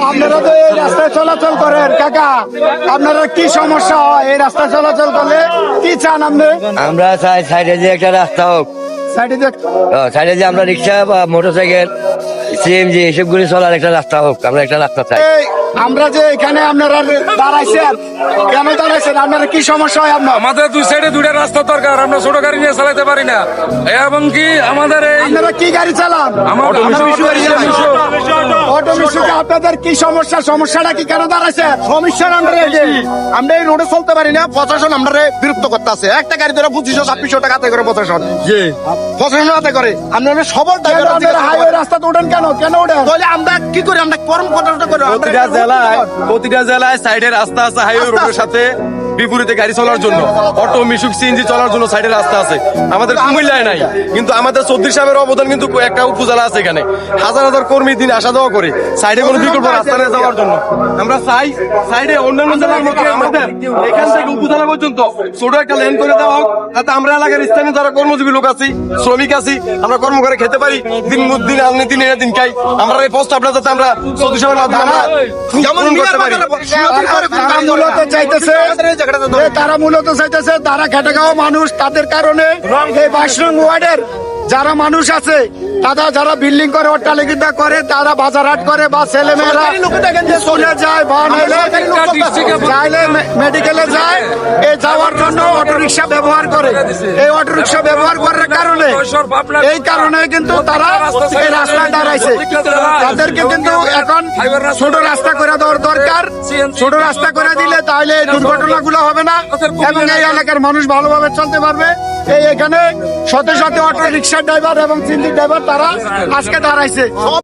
আপনারা তো এই রাস্তায় চলাচল করেন কাকা, আপনারা কি সমস্যা হয় এই রাস্তায় চলাচল করলে? কি চান আপনি? আমরা চাই সাইডে যে একটা রাস্তা হোক, সাইডে যে সাইডে যে আমরা রিক্সা বা মোটরসাইকেল সিএনজি এসবগুলি চলার একটা রাস্তা হোক, আমরা একটা রাস্তা চাই। এই আমরা যে এখানে আপনারা দাঁড়াইছেন, কেন দাঁড়াইছেন? আপনারা কি সমস্যা হয় আপনার? আমাদের দুই সাইডে দুইটা রাস্তা দরকার, আমরা ছোট গাড়ি নিয়ে চালাতে পারি না। এবং কি আমাদের এই আপনারা কি গাড়ি চালান? আমাদের অটো মিশুকে আপনাদের কি সমস্যা? সমস্যাটা কি, কেন দাঁড়াইছেন? সমস্যা আমরা এই রোডে চলতে পারি না। প্রশাসন আমরা বিরক্ত করতে আছে। একটা গাড়ি ধরে 2500-2600 টাকা আদায় করে প্রশাসন আদায় করে। আমরা সবল আপনারা হাইওয়ে রাস্তাতে ওঠেন কেন? কেন ওঠেন? তাহলে আমরা কি করি? আমরা কর্মকর্তা করি। প্রতিটা জেলায় সাইডে রাস্তা আছে, হাইওয়ে রোডের সাথে বিপরীতে গাড়ি চলার জন্য, অটো মিশুক সিএনজি চলার জন্য সাইডে রাস্তা আছে। আমাদের কুমিল্লায় নাই, কিন্তু আমাদের চৌধুরী সাহেবের অবদান কিন্তু একটা উপজেলা আছে এখানে, হাজার হাজার কর্মী দিন আসা যাওয়া করে সাইডে কোনো বিকল্প রাস্তা নিয়ে যাওয়ার জন্য। আমরা চাই সাইডে অন্যান্য জেলার মতো আমাদের এখান থেকে উপজেলা পর্যন্ত ছোট একটা লেন করে দেওয়া হোক, যাতে আমরা এলাকার স্থানীয় যারা কর্মজীবী লোক আছি, শ্রমিক আছি, আমরা কর্ম করে খেতে পারি, দিন আনি দিন এনে দিন খাই। আমরা এই প্রস্তাবটা যাতে আমরা চৌধুরী সাহেবের মাধ্যমে আমরা পূরণ করতে পারি। তারা মূলত চাইতেছে তারা খেটে খাওয়া মানুষ, তাদের কারণে এই 22 নং ওয়ার্ডের যারা মানুষ আছে, তারা যারা বিল্ডিং করে, অট্টালিকা করে, তারা বাজার হাট করে, বা ছেলে মেয়েরা স্কুলে যায় বা চাইলে মেডিকেলে যায়, এই যাওয়ার জন্য অটোরিকশা ব্যবহার করে। এই অটোরিকশা ব্যবহার করার কারণে এই কারণে কিন্তু তারা এই রাস্তায় দাঁড়াইছে। তাদেরকে কিন্তু এখন ছোট রাস্তা করে দেওয়ার দরকার। ছোট রাস্তা করে দিলে তাহলে এই দুর্ঘটনাগুলো হবে না এবং এই এলাকার মানুষ ভালোভাবে চলতে পারবে। এই এখানে শত শত অটো রিক্সা ড্রাইভার এবং সিএনজি ড্রাইভার তারা আজকে দাঁড়াইছে।